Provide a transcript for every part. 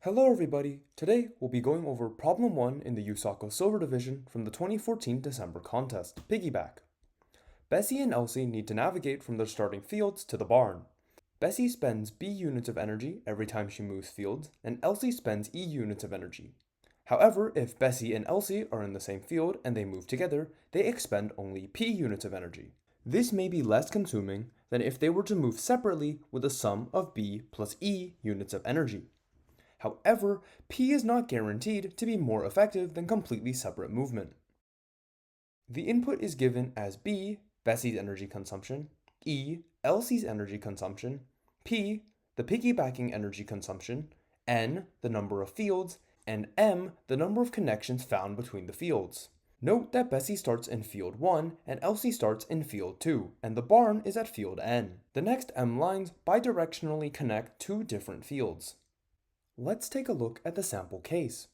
Hello everybody! Today we'll be going over problem 1 in the USACO Silver Division from the 2014 December contest, Piggyback. Bessie and Elsie need to navigate from their starting fields to the barn. Bessie spends B units of energy every time she moves fields, and Elsie spends E units of energy. However, if Bessie and Elsie are in the same field and they move together, they expend only P units of energy. This may be less consuming than if they were to move separately with a sum of B plus E units of energy. However, P is not guaranteed to be more effective than completely separate movement. The input is given as B, Bessie's energy consumption, E, Elsie's energy consumption, P, the piggybacking energy consumption, N, the number of fields, and M, the number of connections found between the fields. Note that Bessie starts in field 1 and Elsie starts in field 2, and the barn is at field N. The next M lines bidirectionally connect two different fields. Let's take a look at the sample case.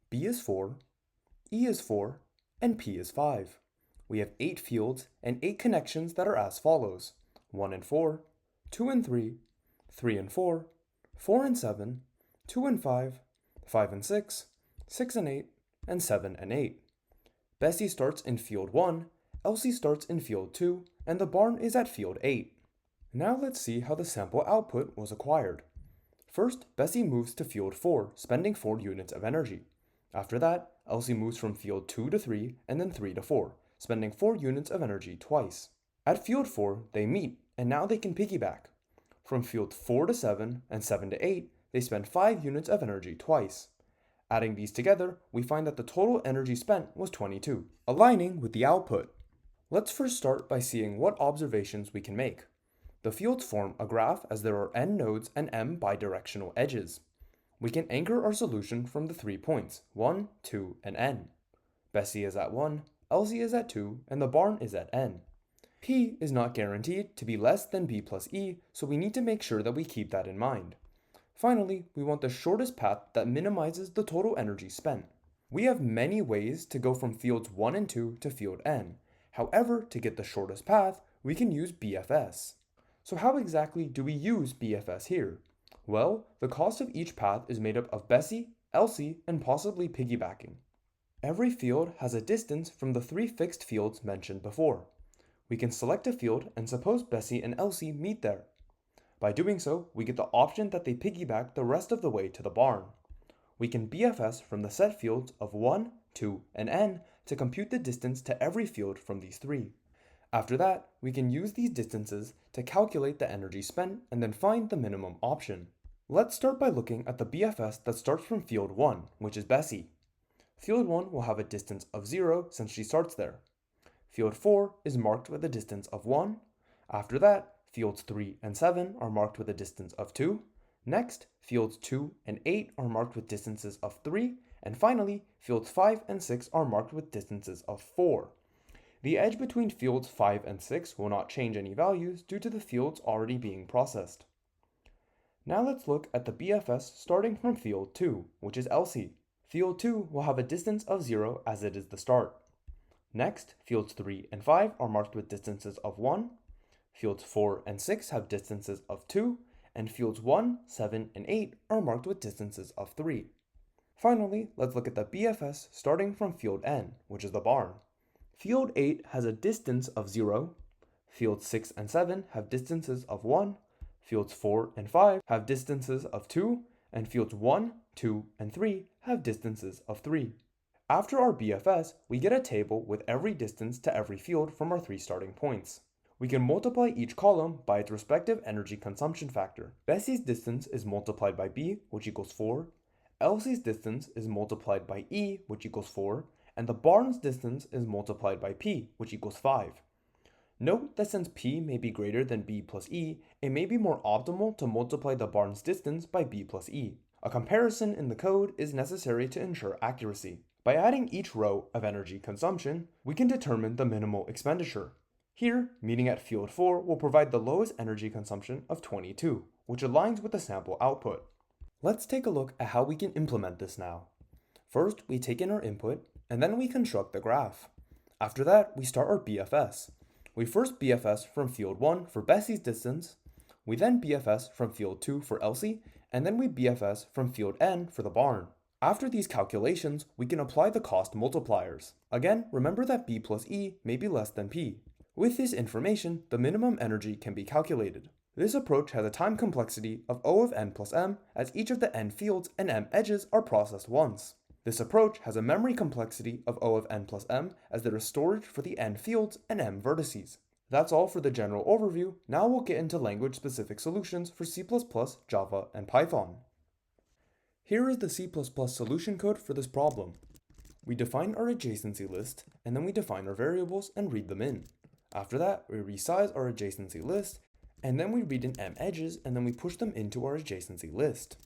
B is 4, E is 4, and P is 5. We have 8 fields and 8 connections that are as follows: 1 and 4, 2 and 3, 3 and 4, 4 and 7, 2 and 5, 5 and 6, 6 and 8, and 7 and 8. Bessie starts in field 1, Elsie starts in field 2, and the barn is at field 8. Now let's see how the sample output was acquired. First, Bessie moves to field 4, spending 4 units of energy. After that, Elsie moves from field 2 to 3 and then 3 to 4, spending 4 units of energy twice. At field 4, they meet, and now they can piggyback. From field 4 to 7 and 7 to 8, they spend 5 units of energy twice. Adding these together, we find that the total energy spent was 22, aligning with the output. Let's first start by seeing what observations we can make. The fields form a graph as there are n nodes and m bidirectional edges. We can anchor our solution from the 3 points, 1, 2, and n. Bessie is at 1, Elsie is at 2, and the barn is at n. P is not guaranteed to be less than B plus E, so we need to make sure that we keep that in mind. Finally, we want the shortest path that minimizes the total energy spent. We have many ways to go from fields 1 and 2 to field n. However, to get the shortest path, we can use BFS. So how exactly do we use BFS here? Well, the cost of each path is made up of Bessie, Elsie, and possibly piggybacking. Every field has a distance from the 3 fixed fields mentioned before. We can select a field and suppose Bessie and Elsie meet there. By doing so, we get the option that they piggyback the rest of the way to the barn. We can BFS from the set fields of 1, 2, and n to compute the distance to every field from these 3. After that, we can use these distances to calculate the energy spent and then find the minimum option. Let's start by looking at the BFS that starts from field 1, which is Bessie. Field 1 will have a distance of 0 since she starts there. Field 4 is marked with a distance of 1. After that, fields 3 and 7 are marked with a distance of 2. Next, fields 2 and 8 are marked with distances of 3. And finally, fields 5 and 6 are marked with distances of 4. The edge between fields 5 and 6 will not change any values due to the fields already being processed. Now let's look at the BFS starting from field 2, which is Elsie. Field 2 will have a distance of 0 as it is the start. Next, fields 3 and 5 are marked with distances of 1. Fields 4 and 6 have distances of 2, and fields 1, 7, and 8 are marked with distances of 3. Finally, let's look at the BFS starting from field N, which is the barn. Field 8 has a distance of 0, fields 6 and 7 have distances of 1, fields 4 and 5 have distances of 2, and fields 1, 2, and 3 have distances of 3. After our BFS, we get a table with every distance to every field from our 3 starting points. We can multiply each column by its respective energy consumption factor. Bessie's distance is multiplied by B, which equals 4. Elsie's distance is multiplied by E, which equals 4. And the barn's distance is multiplied by P, which equals 5. Note that since P may be greater than B plus E, it may be more optimal to multiply the barn's distance by B plus E. A comparison in the code is necessary to ensure accuracy. By adding each row of energy consumption, we can determine the minimal expenditure. Here, meeting at field 4 will provide the lowest energy consumption of 22, which aligns with the sample output. Let's take a look at how we can implement this now. First, we take in our input, and then we construct the graph. After that, we start our BFS. We first BFS from field 1 for Bessie's distance, we then BFS from field 2 for Elsie, and then we BFS from field N for the barn. After these calculations, we can apply the cost multipliers. Again, remember that B plus E may be less than P. With this information, the minimum energy can be calculated. This approach has a time complexity of O of n plus m, as each of the n fields and m edges are processed once. This approach has a memory complexity of O of n plus m, as there is storage for the n fields and m vertices. That's all for the general overview. Now we'll get into language-specific solutions for C++, Java, and Python. Here is the C++ solution code for this problem. We define our adjacency list, and then we define our variables and read them in. After that, we resize our adjacency list, and then we read in m edges, and then we push them into our adjacency list.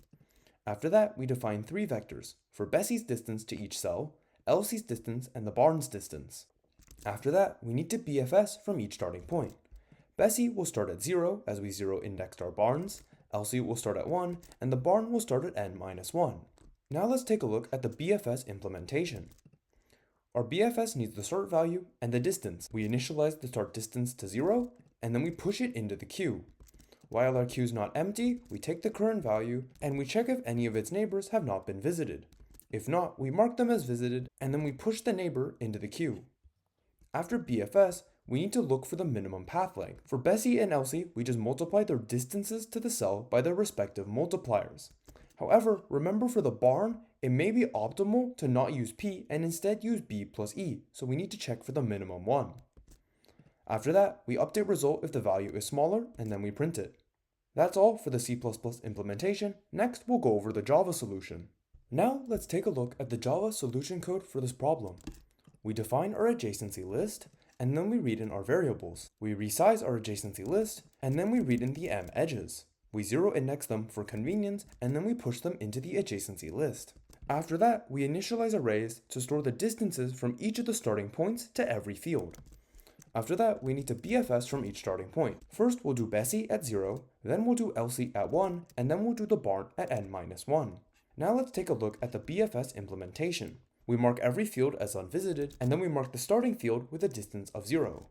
After that, we define three vectors, for Bessie's distance to each cell, Elsie's distance, and the barn's distance. After that, we need to BFS from each starting point. Bessie will start at 0, as we 0 indexed our barns, Elsie will start at 1, and the barn will start at n minus 1. Now let's take a look at the BFS implementation. Our BFS needs the start value and the distance. We initialize the start distance to 0, and then we push it into the queue. While our queue is not empty, we take the current value, and we check if any of its neighbors have not been visited. If not, we mark them as visited, and then we push the neighbor into the queue. After BFS, we need to look for the minimum path length. For Bessie and Elsie, we just multiply their distances to the cell by their respective multipliers. However, remember for the barn, it may be optimal to not use P and instead use B plus E, so we need to check for the minimum one. After that, we update result if the value is smaller, and then we print it. That's all for the C++ implementation. Next, we'll go over the Java solution. Now, let's take a look at the Java solution code for this problem. We define our adjacency list, and then we read in our variables. We resize our adjacency list, and then we read in the m edges. We zero index them for convenience, and then we push them into the adjacency list. After that, we initialize arrays to store the distances from each of the starting points to every field. After that, we need to BFS from each starting point. First, we'll do Bessie at 0, then we'll do Elsie at 1, and then we'll do the barn at n minus 1. Now let's take a look at the BFS implementation. We mark every field as unvisited, and then we mark the starting field with a distance of 0.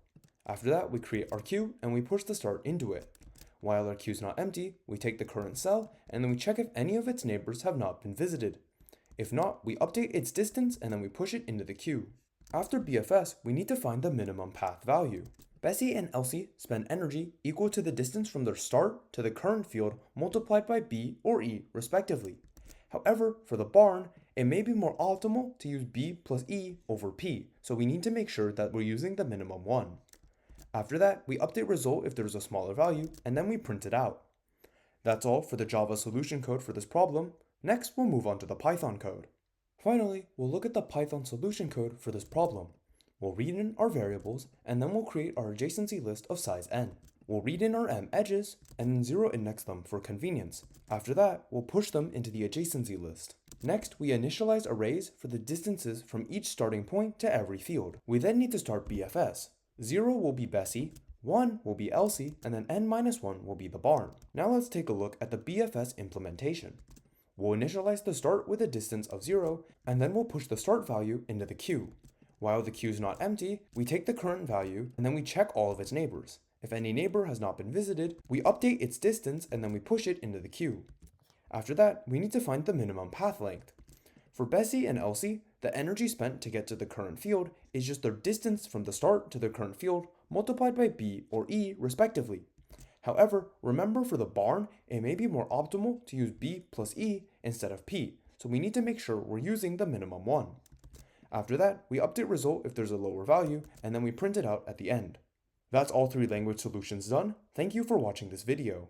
After that, we create our queue, and we push the start into it. While our queue is not empty, we take the current cell, and then we check if any of its neighbors have not been visited. If not, we update its distance, and then we push it into the queue. After BFS, we need to find the minimum path value. Bessie and Elsie spend energy equal to the distance from their start to the current field multiplied by B or E respectively. However, for the barn, it may be more optimal to use B plus E over P, so we need to make sure that we're using the minimum one. After that, we update result if there's a smaller value, and then we print it out. That's all for the Java solution code for this problem. Next, we'll move on to the Python code. Finally, we'll look at the Python solution code for this problem. We'll read in our variables, and then we'll create our adjacency list of size n. We'll read in our m edges, and then zero index them for convenience. After that, we'll push them into the adjacency list. Next, we initialize arrays for the distances from each starting point to every field. We then need to start BFS. 0 will be Bessie, 1 will be Elsie, and then n minus 1 will be the barn. Now let's take a look at the BFS implementation. We'll initialize the start with a distance of 0, and then we'll push the start value into the queue. While the queue is not empty, we take the current value, and then we check all of its neighbors. If any neighbor has not been visited, we update its distance, and then we push it into the queue. After that, we need to find the minimum path length. For Bessie and Elsie, the energy spent to get to the current field is just their distance from the start to the current field multiplied by B or E respectively. However, remember for the barn, it may be more optimal to use B plus E instead of P, so we need to make sure we're using the minimum one. After that, we update result if there's a lower value, and then we print it out at the end. That's all three language solutions done. Thank you for watching this video.